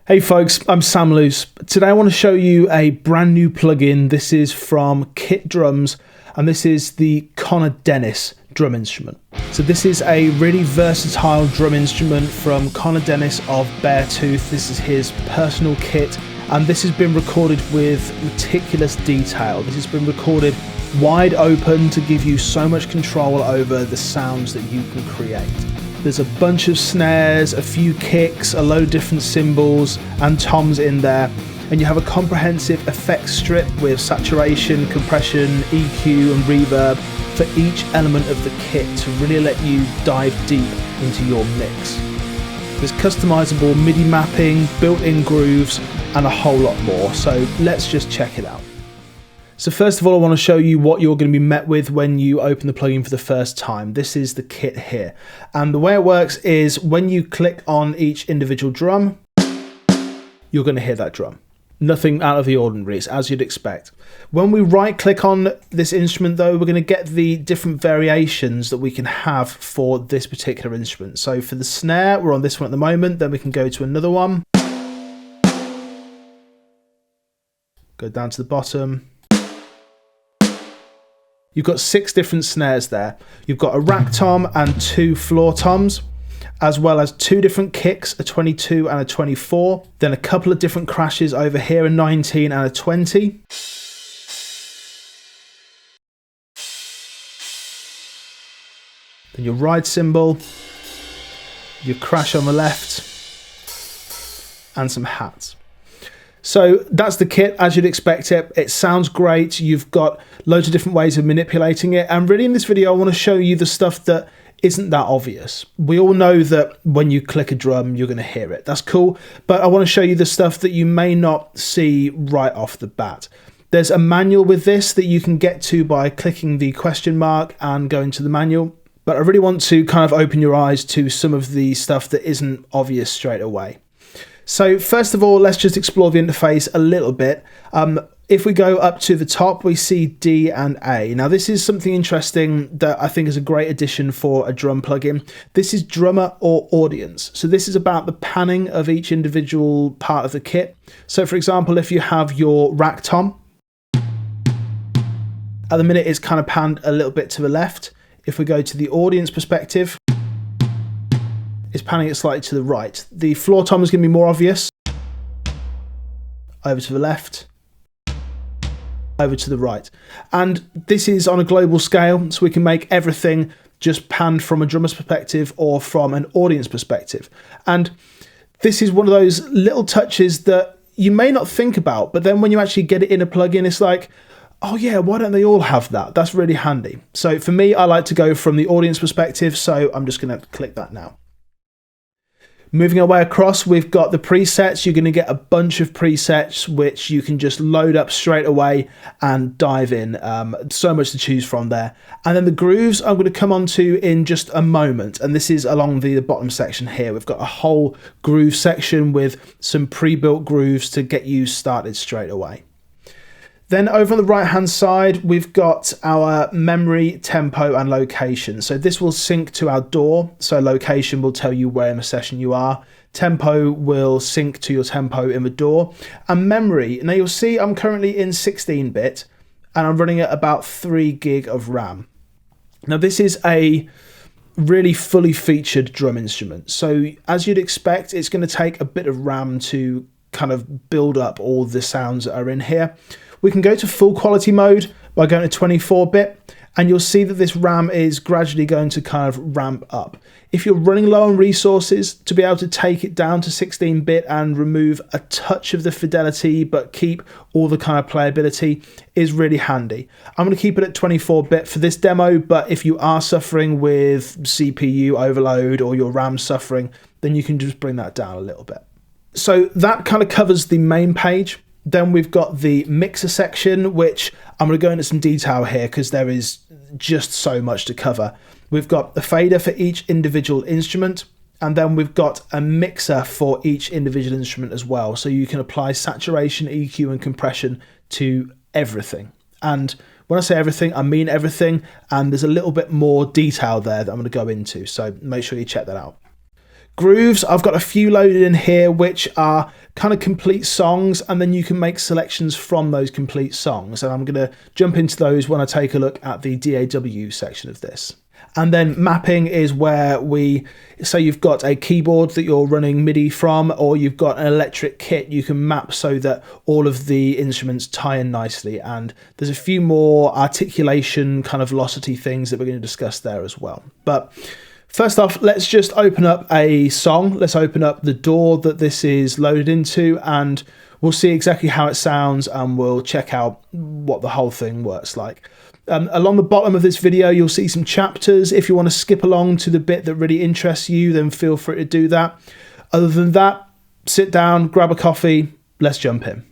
Hey folks, I'm Sam Luce. Today I want to show you a brand new plugin. This is from Kit Drums and this is the Denis drum instrument. So this is a really versatile drum instrument from Denis of Beartooth. This is his personal kit and this has been recorded with meticulous detail. This has been recorded wide open to give you so much control over the sounds that you can create. There's a bunch of snares, a few kicks, a load of different cymbals and toms in there, and you have a comprehensive effects strip with saturation, compression, EQ and reverb for each element of the kit to really let you dive deep into your mix. There's customizable Midi mapping, built-in grooves and a whole lot more, so let's just check it out. So first of all, I want to show you what you're going to be met with when you open the plugin for the first time. This is the kit here. And the way it works is when you click on each individual drum, you're going to hear that drum. Nothing out of the ordinary, it's as you'd expect. When we right click on this instrument though, we're going to get the different variations that we can have for this particular instrument. So for the snare, we're on this one at the moment, then we can go to another one. Go down to the bottom. You've got 6 different snares there. You've got a rack tom and 2 floor toms, as well as 2 different kicks, a 22 and a 24. Then a couple of different crashes over here, a 19 and a 20. Then your ride cymbal, your crash on the left, and some hats. So that's the kit as you'd expect it. It sounds great. You've got loads of different ways of manipulating it. And really in this video, I want to show you the stuff that isn't that obvious. We all know that when you click a drum, you're going to hear it. That's cool. But I want to show you the stuff that you may not see right off the bat. There's a manual with this that you can get to by clicking the question mark and going to the manual. But I really want to kind of open your eyes to some of the stuff that isn't obvious straight away. So first of all, let's just explore the interface a little bit. If we go up to the top, we see D and A. Now this is something interesting that I think is a great addition for a drum plugin. This is drummer or audience. So this is about the panning of each individual part of the kit. So for example, if you have your rack tom, at the minute it's kind of panned a little bit to the left. If we go to the audience perspective, it's panning it slightly to the right. The floor tom is going to be more obvious. Over to the left. Over to the right. And this is on a global scale, so we can make everything just panned from a drummer's perspective or from an audience perspective. And this is one of those little touches that you may not think about, but then when you actually get it in a plugin, it's like, oh yeah, why don't they all have that? That's really handy. So for me, I like to go from the audience perspective, so I'm just going to click that now. Moving our way across, we've got the presets. You're going to get a bunch of presets which you can just load up straight away and dive in. So much to choose from there. And then the grooves I'm going to come on to in just a moment. And this is along the bottom section here. We've got a whole groove section with some pre-built grooves to get you started straight away. Then over on the right hand side, we've got our memory, tempo and location. So this will sync to our DAW. So location will tell you where in the session you are. Tempo will sync to your tempo in the DAW. And memory, now you'll see I'm currently in 16-bit and I'm running at about 3 gig of RAM. Now this is a really fully featured drum instrument. So as you'd expect, it's going to take a bit of RAM to kind of build up all the sounds that are in here. We can go to full quality mode by going to 24-bit and you'll see that this RAM is gradually going to kind of ramp up. If you're running low on resources, to be able to take it down to 16-bit and remove a touch of the fidelity but keep all the kind of playability is really handy. I'm going to keep it at 24-bit for this demo, but if you are suffering with CPU overload or your RAM suffering, then you can just bring that down a little bit. So that kind of covers the main page. Then we've got the mixer section, which I'm going to go into some detail here because there is just so much to cover. We've got the fader for each individual instrument, and then we've got a mixer for each individual instrument as well. So you can apply saturation, EQ and compression to everything. And when I say everything, I mean everything. And there's a little bit more detail there that I'm going to go into. So make sure you check that out. Grooves, I've got a few loaded in here which are kind of complete songs, and then you can make selections from those complete songs, and I'm going to jump into those when I take a look at the DAW section of this. And then mapping is where we say you've got a keyboard that you're running MIDI from, or you've got an electric kit, you can map so that all of the instruments tie in nicely. And there's a few more articulation kind of velocity things that we're going to discuss there as well. But first off, let's just open up a song. Let's open up the DAW that this is loaded into, and we'll see exactly how it sounds, and we'll check out what the whole thing works like. Along the bottom of this video, you'll see some chapters. If you want to skip along to the bit that really interests you, then feel free to do that. Other than that, sit down, grab a coffee, let's jump in.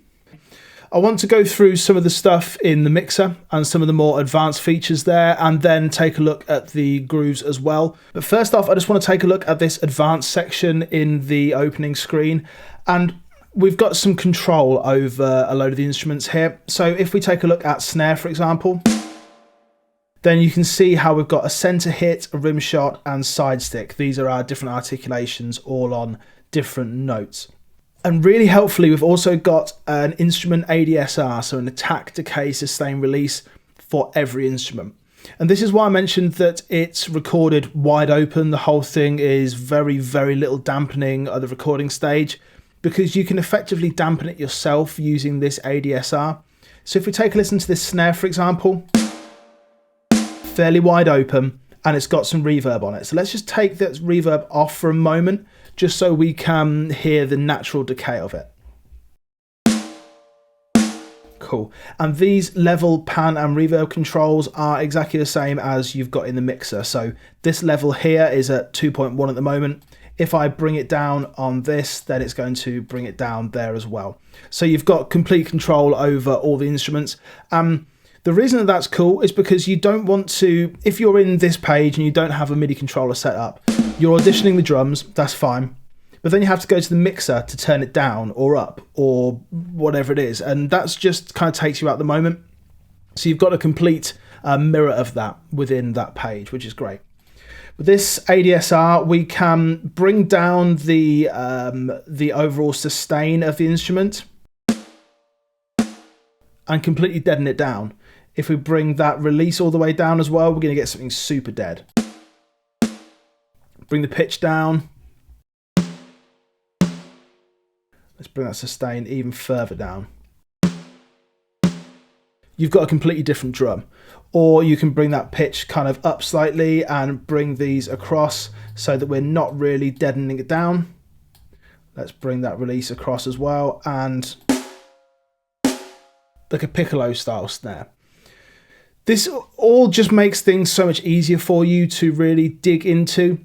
I want to go through some of the stuff in the mixer and some of the more advanced features there, and then take a look at the grooves as well. But first off, I just want to take a look at this advanced section in the opening screen, and we've got some control over a load of the instruments here. So if we take a look at snare, for example, then you can see how we've got a center hit, a rim shot, and side stick. These are our different articulations, all on different notes. And really helpfully, we've also got an instrument ADSR, so an attack, decay, sustain, release for every instrument. And this is why I mentioned that it's recorded wide open. The whole thing is very, very little dampening at the recording stage, because you can effectively dampen it yourself using this ADSR. So if we take a listen to this snare, for example, fairly wide open, and it's got some reverb on it. So let's just take that reverb off for a moment, just so we can hear the natural decay of it. Cool. And these level, pan, and reverb controls are exactly the same as you've got in the mixer. So this level here is at 2.1 at the moment. If I bring it down on this, then it's going to bring it down there as well. So you've got complete control over all the instruments. The reason that that's cool is because you don't want to, if you're in this page and you don't have a MIDI controller set up, you're auditioning the drums, that's fine. But then you have to go to the mixer to turn it down or up or whatever it is. And that's just kind of takes you out the moment. So you've got a complete mirror of that within that page, which is great. With this ADSR, we can bring down the overall sustain of the instrument and completely deaden it down. If we bring that release all the way down as well, we're going to get something super dead. Bring the pitch down. Let's bring that sustain even further down. You've got a completely different drum. Or you can bring that pitch kind of up slightly and bring these across so that we're not really deadening it down. Let's bring that release across as well, and like a piccolo style snare. This all just makes things so much easier for you to really dig into.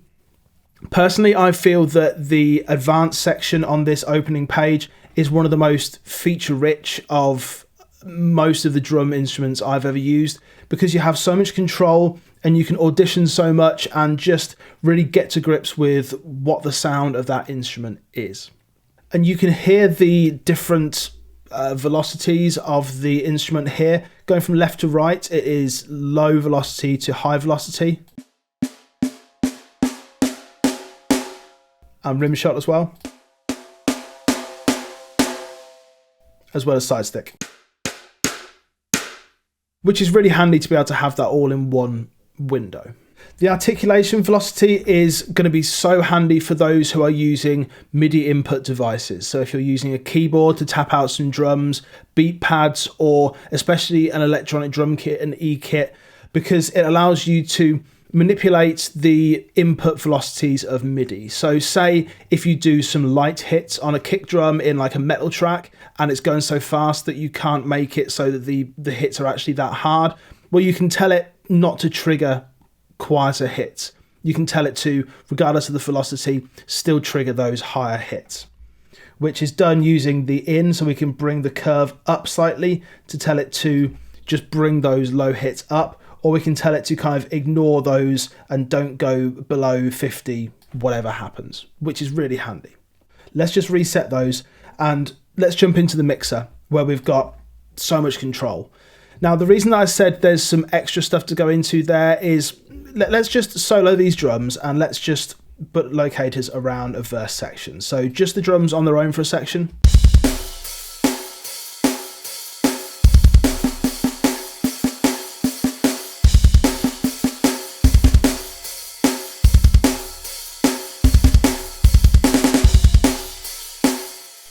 Personally, I feel that the advanced section on this opening page is one of the most feature rich of most of the drum instruments I've ever used, because you have so much control and you can audition so much and just really get to grips with what the sound of that instrument is. And you can hear the different velocities of the instrument here. Going from left to right, it is low velocity to high velocity. And rim shot as well. As well as side stick. Which is really handy to be able to have that all in one window. The articulation velocity is going to be so handy for those who are using MIDI input devices. So if you're using a keyboard to tap out some drums, beat pads, or especially an electronic drum kit, an E-kit, because it allows you to manipulate the input velocities of MIDI. So say if you do some light hits on a kick drum in like a metal track and it's going so fast that you can't make it so that the hits are actually that hard, well, you can tell it not to trigger quieter hits. You can tell it to, regardless of the velocity, still trigger those higher hits, which is done using the in, so we can bring the curve up slightly to tell it to just bring those low hits up, or we can tell it to kind of ignore those and don't go below 50, whatever happens, which is really handy. Let's just reset those and let's jump into the mixer where we've got so much control. Now, the reason that I said there's some extra stuff to go into there is let's just solo these drums and let's just but locators around a verse section. So just the drums on their own for a section.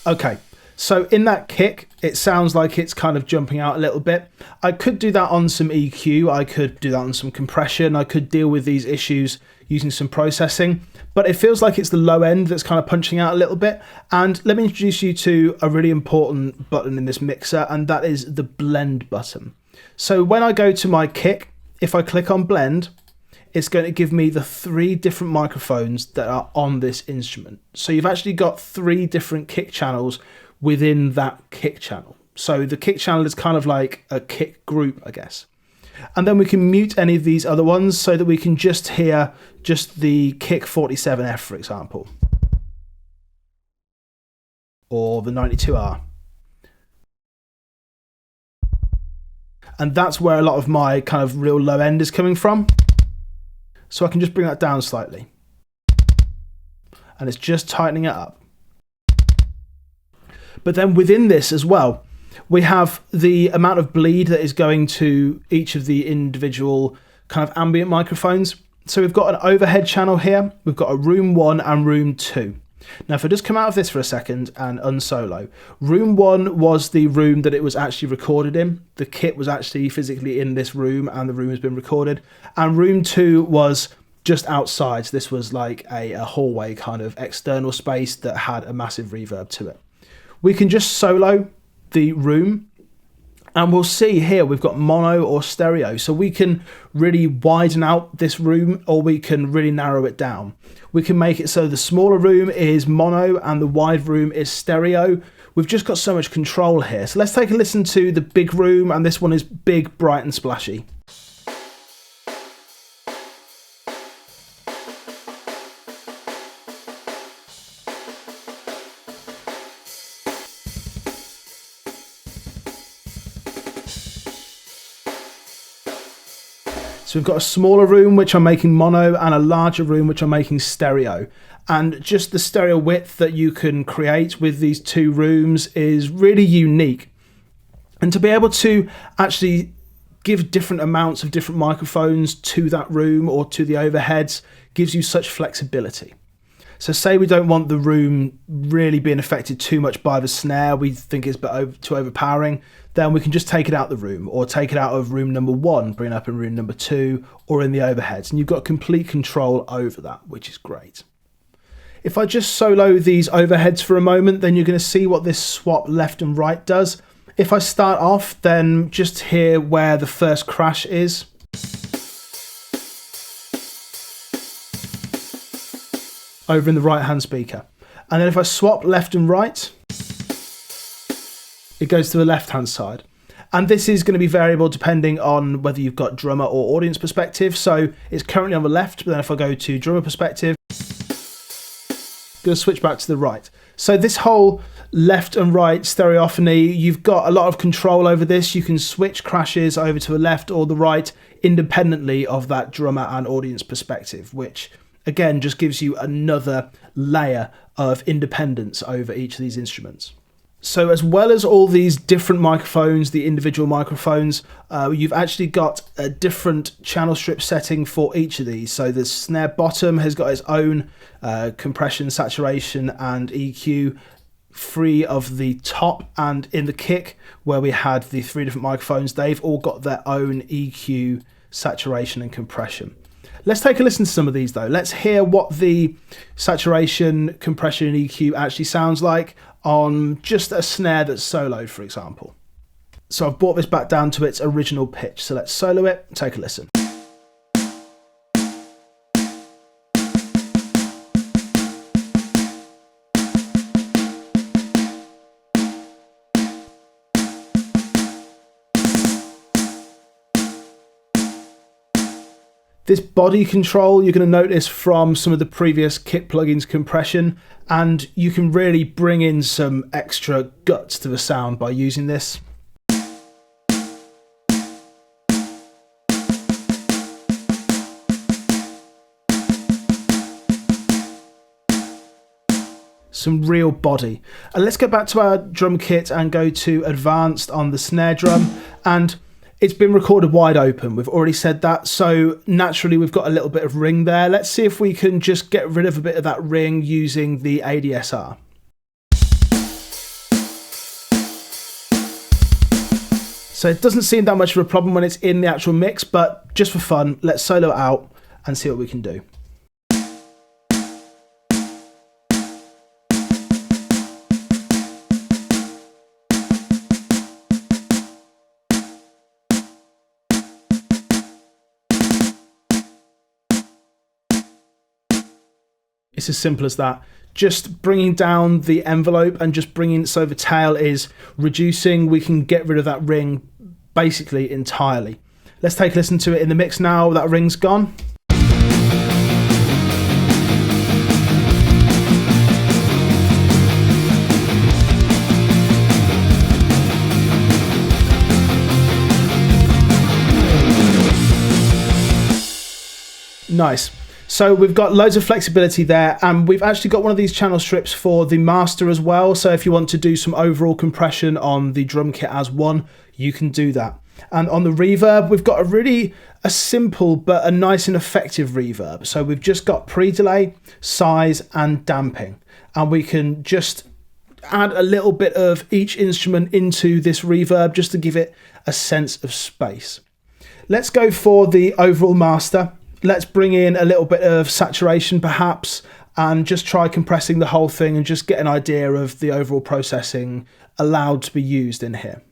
Okay, so in that kick, it sounds like it's kind of jumping out a little bit. I could do that on some EQ, I could do that on some compression, I could deal with these issues using some processing, but it feels like it's the low end that's kind of punching out a little bit. And let me introduce you to a really important button in this mixer, and that is the blend button. So when I go to my kick, if I click on blend, it's going to give me the 3 different microphones that are on this instrument. So you've actually got 3 different kick channels within that kick channel. So the kick channel is kind of like a kick group, I guess. And then we can mute any of these other ones so that we can just hear just the kick 47F, for example, or the 92R. And that's where a lot of my kind of real low end is coming from. So I can just bring that down slightly. And it's just tightening it up. But then within this as well, we have the amount of bleed that is going to each of the individual kind of ambient microphones. So we've got an overhead channel here. We've got a room 1 and room 2. Now, if I just come out of this for a second and unsolo, room 1 was the room that it was actually recorded in. The kit was actually physically in this room and the room has been recorded. And room 2 was just outside. So this was like a hallway kind of external space that had a massive reverb to it. We can just solo the room and we'll see here we've got mono or stereo. So we can really widen out this room or we can really narrow it down. We can make it so the smaller room is mono and the wide room is stereo. We've just got so much control here. So let's take a listen to the big room, and this one is big, bright and splashy. So we've got a smaller room which I'm making mono and a larger room which I'm making stereo. And just the stereo width that you can create with these 2 rooms is really unique. And to be able to actually give different amounts of different microphones to that room or to the overheads gives you such flexibility. So say we don't want the room really being affected too much by the snare, we think it's too overpowering, then we can just take it out the room or take it out of room number 1, bring it up in room number 2 or in the overheads. And you've got complete control over that, which is great. If I just solo these overheads for a moment, then you're going to see what this swap left and right does. If I start off, then just hear where the first crash is. Over in the right hand speaker. And then if I swap left and right, it goes to the left hand side. And this is going to be variable depending on whether you've got drummer or audience perspective. So it's currently on the left, but then if I go to drummer perspective, I'm going to switch back to the right. So this whole left and right stereophony, you've got a lot of control over this. You can switch crashes over to the left or the right independently of that drummer and audience perspective, which again just gives you another layer of independence over each of these instruments. So as well as all these different microphones, the individual microphones, you've actually got a different channel strip setting for each of these. So the snare bottom has got its own compression, saturation and EQ, free of the top, and in the kick where we had the 3 different microphones, they've all got their own EQ, saturation and compression. Let's take a listen to some of these though. Let's hear what the saturation, compression and EQ actually sounds like on just a snare that's soloed, for example. So I've brought this back down to its original pitch. So let's solo it, take a listen. This body control you're going to notice from some of the previous kit plugins compression, and you can really bring in some extra guts to the sound by using this. some real body. And let's go back to our drum kit and go to advanced on the snare drum, and it's been recorded wide open. We've already said that, so naturally we've got a little bit of ring there. Let's see if we can just get rid of a bit of that ring using the ADSR. So it doesn't seem that much of a problem when it's in the actual mix, but just for fun, let's solo it out and see what we can do. It's as simple as that. Just bringing down the envelope and just bringing it so the tail is reducing. We can get rid of that ring basically entirely. Let's take a listen to it in the mix now. That ring's gone. Nice. So we've got loads of flexibility there, and we've actually got one of these channel strips for the master as well. So if you want to do some overall compression on the drum kit as one, you can do that. And on the reverb, we've got a simple but a nice and effective reverb. So we've just got pre-delay, size and damping, and we can just add a little bit of each instrument into this reverb just to give it a sense of space. Let's go for the overall master. Let's bring in a little bit of saturation perhaps, and just try compressing the whole thing and just get an idea of the overall processing allowed to be used in here.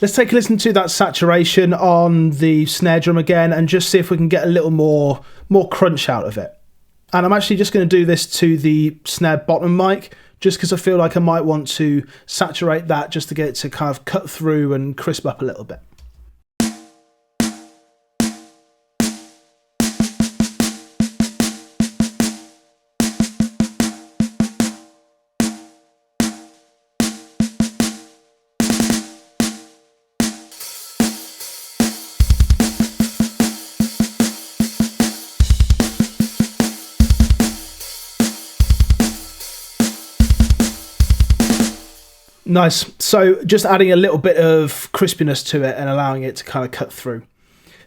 Let's take a listen to that saturation on the snare drum again and just see if we can get a little more crunch out of it. And I'm actually just going to do this to the snare bottom mic just because I feel like I might want to saturate that just to get it to kind of cut through and crisp up a little bit. Nice. So just adding a little bit of crispiness to it and allowing it to kind of cut through.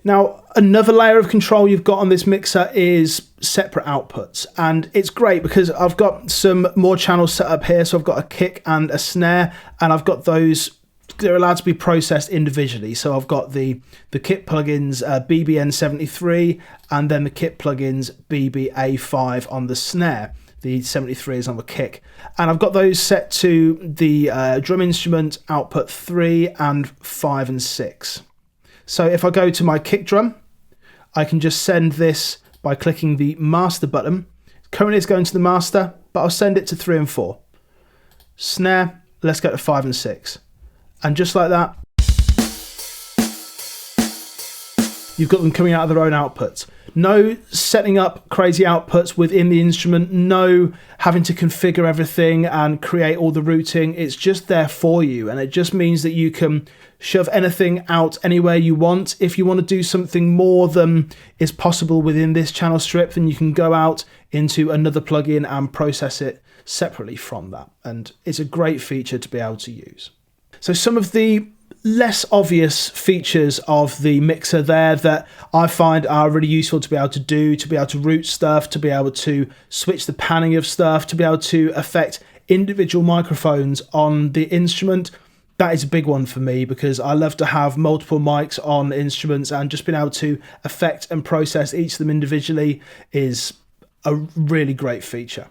Now, another layer of control you've got on this mixer is separate outputs. And it's great because I've got some more channels set up here. So I've got a kick and a snare, and I've got those, they're allowed to be processed individually. So I've got the kit plugins BBN73 and then the kit plugins BBA5 on the snare. The 73 is on the kick, and I've got those set to the drum instrument output 3 and 5 and 6. So if I go to my kick drum, I can just send this by clicking the master button. Currently it's going to the master, but I'll send it to 3 and 4. Snare, let's go to 5 and 6. And just like that, you've got them coming out of their own outputs. No setting up crazy outputs within the instrument, no having to configure everything and create all the routing. It's just there for you, and it just means that you can shove anything out anywhere you want. If you want to do something more than is possible within this channel strip, then you can go out into another plugin and process it separately from that. And it's a great feature to be able to use. So some of the less obvious features of the mixer there that I find are really useful to be able to do, to be able to route stuff, to be able to switch the panning of stuff, to be able to affect individual microphones on the instrument. That is a big one for me because I love to have multiple mics on instruments, and just being able to affect and process each of them individually is a really great feature.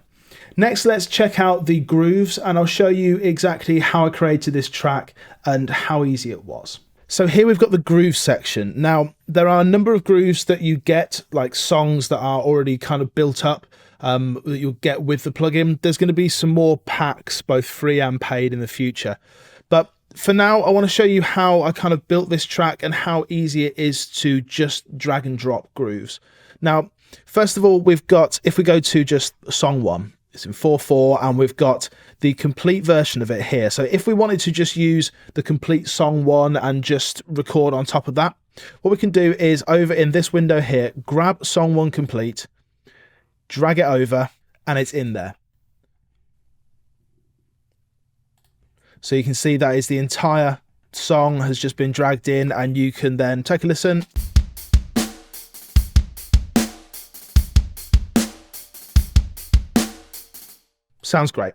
Next, let's check out the grooves, and I'll show you exactly how I created this track and how easy it was. So here we've got the groove section. Now, there are a number of grooves that you get, like songs that are already kind of built up that you'll get with the plugin. There's going to be some more packs, both free and paid, in the future. But for now, I want to show you how I kind of built this track and how easy it is to just drag and drop grooves. Now, first of all, we've got, if we go to just song 1, it's in 4/4, and we've got the complete version of it here. So if we wanted to just use the complete song 1 and just record on top of that, what we can do is over in this window here, grab song 1 complete, drag it over, and it's in there. So you can see that is the entire song has just been dragged in, and you can then take a listen. Sounds great.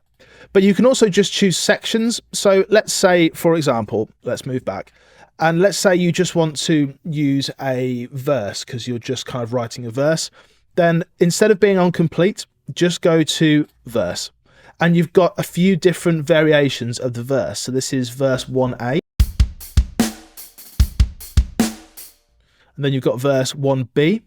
But you can also just choose sections. So let's say, for example, let's move back. And let's say you just want to use a verse because you're just kind of writing a verse. Then instead of being on complete, just go to verse. And you've got a few different variations of the verse. So this is verse 1A. And then you've got verse 1B.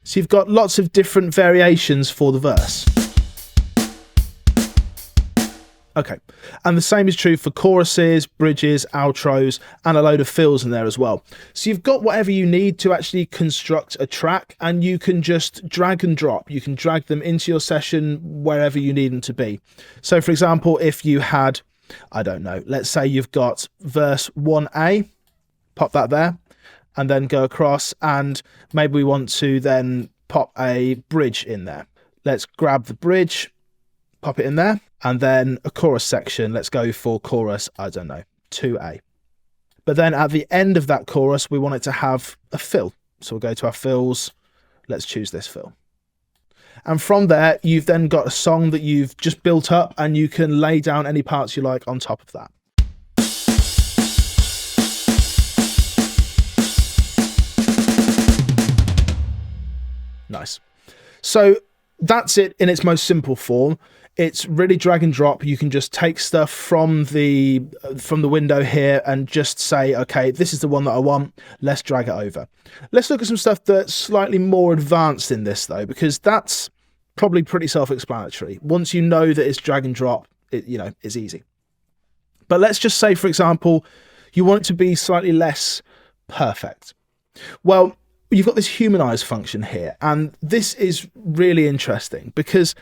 So you've got lots of different variations for the verse. Okay, and the same is true for choruses, bridges, outros, and a load of fills in there as well. So you've got whatever you need to actually construct a track, and you can just drag and drop. You can drag them into your session wherever you need them to be. So for example, if you had, I don't know, let's say you've got verse 1A, pop that there, and then go across, and maybe we want to then pop a bridge in there. Let's grab the bridge, pop it in there, and then a chorus section. Let's go for chorus, I don't know, 2A. But then at the end of that chorus, we want it to have a fill. So we'll go to our fills. Let's choose this fill. And from there, you've then got a song that you've just built up, and you can lay down any parts you like on top of that. Nice. So that's it in its most simple form. It's really drag and drop. You can just take stuff from the window here and just say, okay, this is the one that I want. Let's drag it over. Let's look at some stuff that's slightly more advanced in this though, because that's probably pretty self-explanatory. Once you know that it's drag and drop, it's easy. But let's just say, for example, you want it to be slightly less perfect. Well, you've got this humanize function here, and this is really interesting because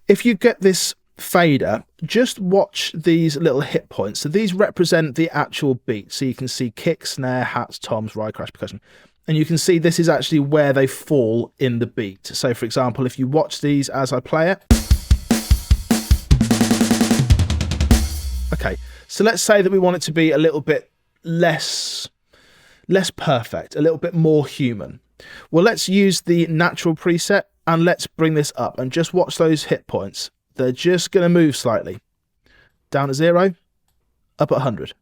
if you get this fader, just watch these little hit points. So these represent the actual beat. So you can see kick, snare, hats, toms, ride, crash, percussion. And you can see this is actually where they fall in the beat. So for example, if you watch these as I play it. Okay, so let's say that we want it to be a little bit less perfect, a little bit more human. Well, let's use the natural preset and let's bring this up and just watch those hit points. They're just going to move slightly. Down at 0, up at 100.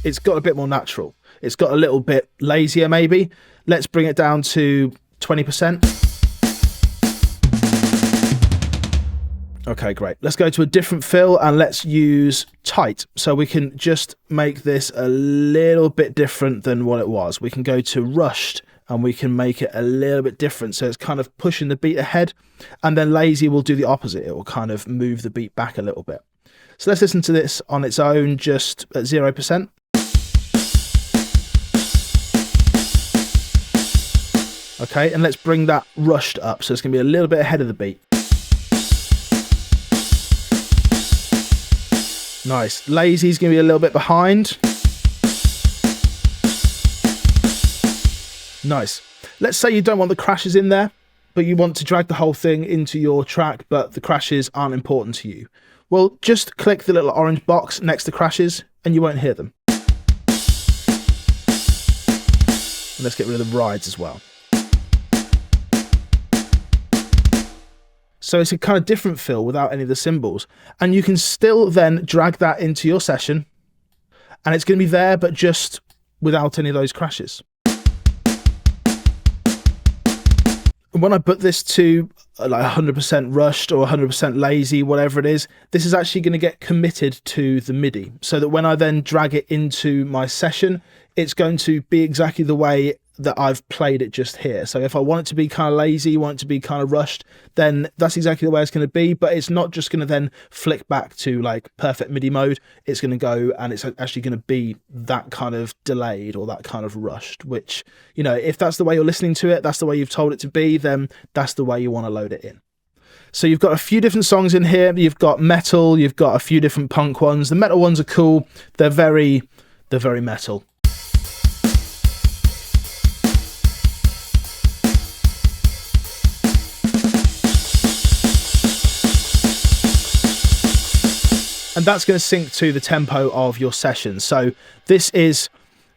It's got a bit more natural. It's got a little bit lazier maybe. Let's bring it down to 20%. Okay, great. Let's go to a different fill and let's use tight. So we can just make this a little bit different than what it was. We can go to rushed and we can make it a little bit different. So it's kind of pushing the beat ahead, and then lazy will do the opposite. It will kind of move the beat back a little bit. So let's listen to this on its own, just at 0%. Okay, and let's bring that rushed up. So it's going to be a little bit ahead of the beat. Nice. Lazy's going to be a little bit behind. Nice. Let's say you don't want the crashes in there, but you want to drag the whole thing into your track, but the crashes aren't important to you. Well, just click the little orange box next to crashes and you won't hear them. And let's get rid of the rides as well. So it's a kind of different fill without any of the cymbals. And you can still then drag that into your session and it's going to be there, but just without any of those crashes. And when I put this to like 100% rushed or 100% lazy, whatever it is, this is actually going to get committed to the MIDI so that when I then drag it into my session, it's going to be exactly the way that I've played it just here. So if I want it to be kind of lazy, want it to be kind of rushed, then that's exactly the way it's going to be. But it's not just going to then flick back to like perfect MIDI mode. It's going to go and it's actually going to be that kind of delayed or that kind of rushed, which, you know, if that's the way you're listening to it, that's the way you've told it to be, then that's the way you want to load it in. So you've got a few different songs in here. You've got metal, you've got a few different punk ones. The metal ones are cool. They're very metal. And that's going to sync to the tempo of your session. So this is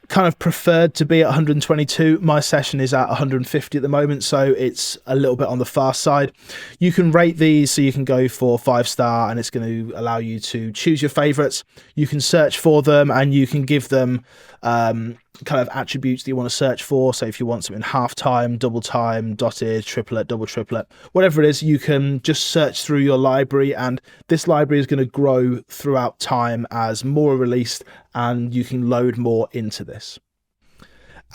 kind of preferred to be at 122. My session is at 150 at the moment, so it's a little bit on the fast side. You can rate these, so you can go for 5-star, and it's going to allow you to choose your favorites. You can search for them, and you can give them kind of attributes that you want to search for. So if you want something half time, double time, dotted, triplet, double triplet, whatever it is, you can just search through your library, and this library is going to grow throughout time as more are released and you can load more into this.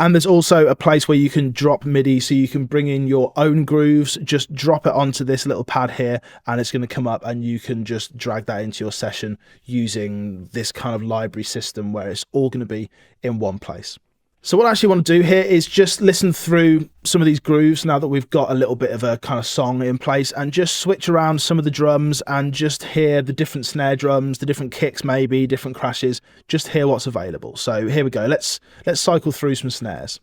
And there's also a place where you can drop MIDI, so you can bring in your own grooves, just drop it onto this little pad here, and it's going to come up and you can just drag that into your session using this kind of library system where it's all going to be in one place. So what I actually want to do here is just listen through some of these grooves now that we've got a little bit of a kind of song in place, and just switch around some of the drums and just hear the different snare drums, the different kicks, maybe different crashes, just hear what's available. So here we go. Let's cycle through some snares.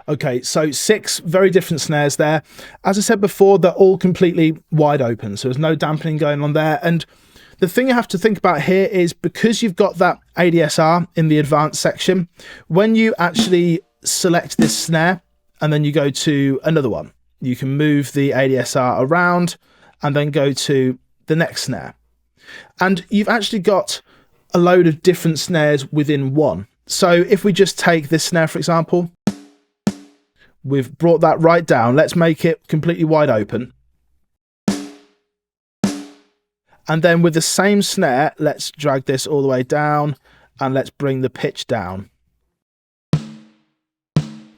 Okay, so 6 very different snares there. As I said before, they're all completely wide open, so there's no dampening going on there. And the thing you have to think about here is, because you've got that ADSR in the advanced section, when you actually select this snare and then you go to another one, you can move the ADSR around and then go to the next snare. And you've actually got a load of different snares within one. So if we just take this snare, for example, we've brought that right down. Let's make it completely wide open. And then with the same snare, let's drag this all the way down and let's bring the pitch down.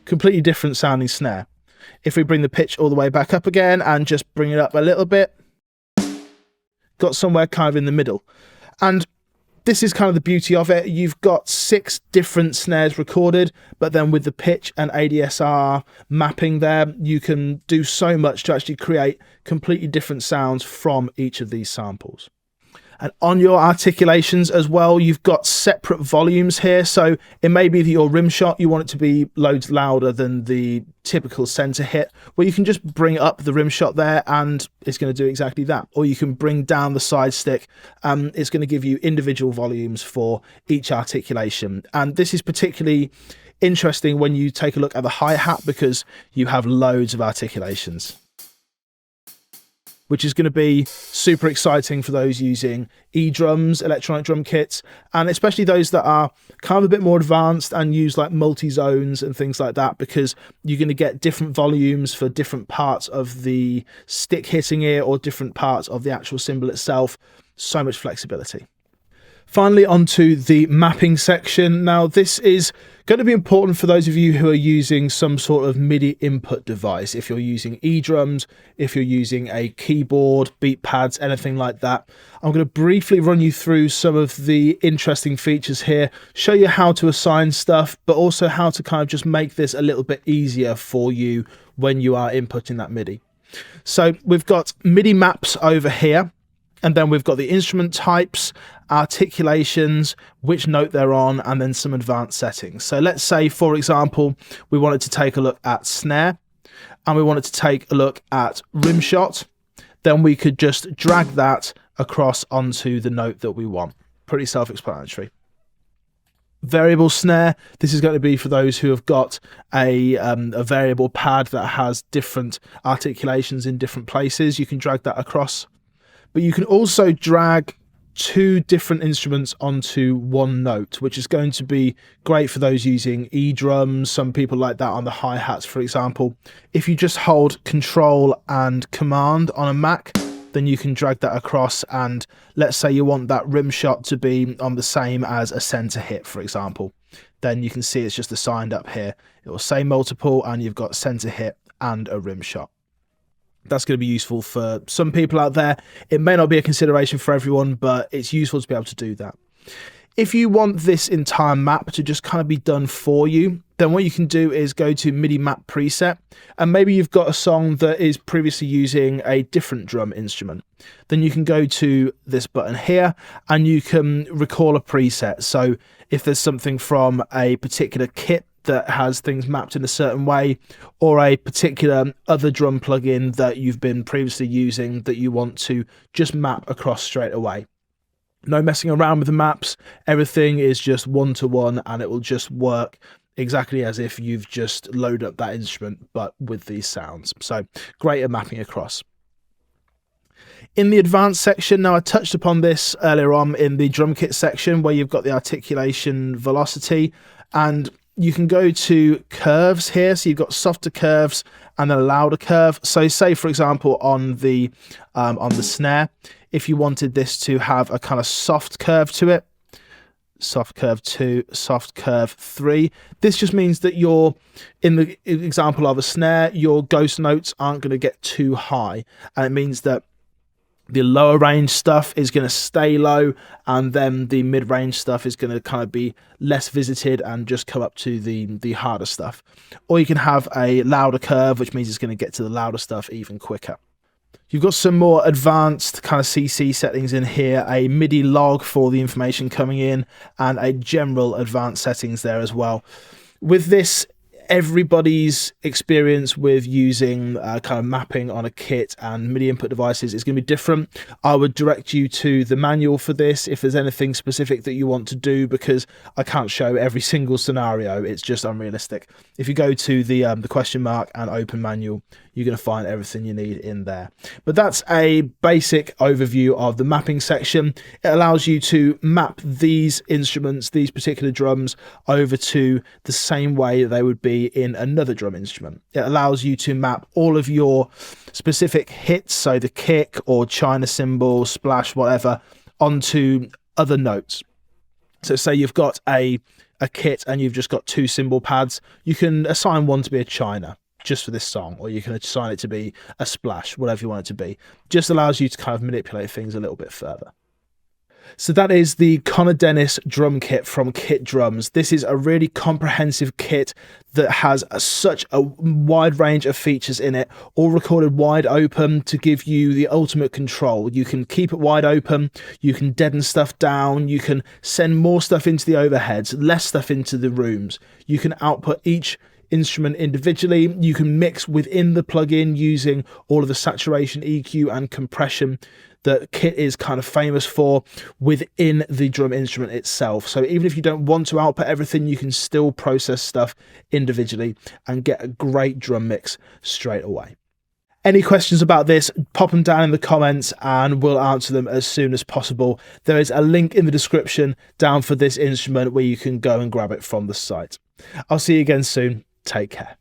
Completely different sounding snare. If we bring the pitch all the way back up again and just bring it up a little bit, got somewhere kind of in the middle. And this is kind of the beauty of it. You've got 6 different snares recorded, but then with the pitch and ADSR mapping there, you can do so much to actually create completely different sounds from each of these samples. And on your articulations as well, you've got separate volumes here. So it may be that your rim shot, you want it to be loads louder than the typical center hit, where you can just bring up the rim shot there and it's going to do exactly that. Or you can bring down the side stick. It's going to give you individual volumes for each articulation. And this is particularly interesting when you take a look at the hi-hat, because you have loads of articulations, which is going to be super exciting for those using e-drums, electronic drum kits, and especially those that are kind of a bit more advanced and use like multi-zones and things like that, because you're going to get different volumes for different parts of the stick hitting it or different parts of the actual cymbal itself. So much flexibility. Finally, onto the mapping section. Now, this is going to be important for those of you who are using some sort of MIDI input device. If you're using e-drums, if you're using a keyboard, beat pads, anything like that. I'm going to briefly run you through some of the interesting features here, show you how to assign stuff, but also how to kind of just make this a little bit easier for you when you are inputting that MIDI. So we've got MIDI maps over here. And then we've got the instrument types, articulations, which note they're on, and then some advanced settings. So let's say, for example, we wanted to take a look at snare, and we wanted to take a look at rim shot. then we could just drag that across onto the note that we want. Pretty self-explanatory. Variable snare, this is going to be for those who have got a variable pad that has different articulations in different places. You can drag that across, but you can also drag two different instruments onto one note, which is going to be great for those using E-drums. Some people like that on the hi-hats, for example. If you just hold Control and Command on a Mac, then you can drag that across, and let's say you want that rim shot to be on the same as a center hit, for example. Then you can see it's just assigned up here. It will say multiple, and you've got center hit and a rim shot. That's going to be useful for some people out there. It may not be a consideration for everyone, but it's useful to be able to do that. If you want this entire map to just kind of be done for you, then what you can do is go to Midi Map preset, and maybe you've got a song that is previously using a different drum instrument. Then you can go to this button here and you can recall a preset. So if there's something from a particular kit that has things mapped in a certain way, or a particular other drum plugin that you've been previously using that you want to just map across straight away. No messing around with the maps, everything is just one-to-one, and it will just work exactly as if you've just loaded up that instrument, but with these sounds. So great at mapping across. In the advanced section, now I touched upon this earlier on in the drum kit section, where you've got the articulation velocity, and you can go to curves here. So you've got softer curves and then a louder curve. So say, for example, on the snare, if you wanted this to have a kind of soft curve to it, soft curve 2, soft curve 3, this just means that you're, in the example of a snare, your ghost notes aren't going to get too high. And it means that the lower range stuff is going to stay low, and then the mid-range stuff is going to kind of be less visited and just come up to the harder stuff. Or you can have a louder curve, which means it's going to get to the louder stuff even quicker. You've got some more advanced kind of CC settings in here, a MIDI log for the information coming in, and a general advanced settings there as well. With this, everybody's experience with using kind of mapping on a kit and MIDI input devices is going to be different. I would direct you to the manual for this if there's anything specific that you want to do, because I can't show every single scenario. It's just unrealistic. If you go to the question mark and open manual, you're going to find everything you need in there. But that's a basic overview of the mapping section. It allows you to map these instruments, these particular drums, over to the same way they would be in another drum instrument. It allows you to map all of your specific hits, so the kick or China cymbal, splash, whatever, onto other notes. So say you've got a kit and you've just got 2 cymbal pads, you can assign one to be a China just for this song, or you can assign it to be a splash, whatever you want it to be. Just allows you to kind of manipulate things a little bit further. So that is the Conor Denis drum kit from Kit Drums. This is a really comprehensive kit that has such a wide range of features in it, all recorded wide open to give you the ultimate control. You can keep it wide open, you can deaden stuff down, you can send more stuff into the overheads, less stuff into the rooms. You can output each instrument individually. You can mix within the plugin using all of the saturation, EQ and compression that Kit is kind of famous for within the drum instrument itself. So even if you don't want to output everything, you can still process stuff individually and get a great drum mix straight away. Any questions about this, pop them down in the comments and we'll answer them as soon as possible. There is a link in the description down for this instrument where you can go and grab it from the site. I'll see you again soon. Take care.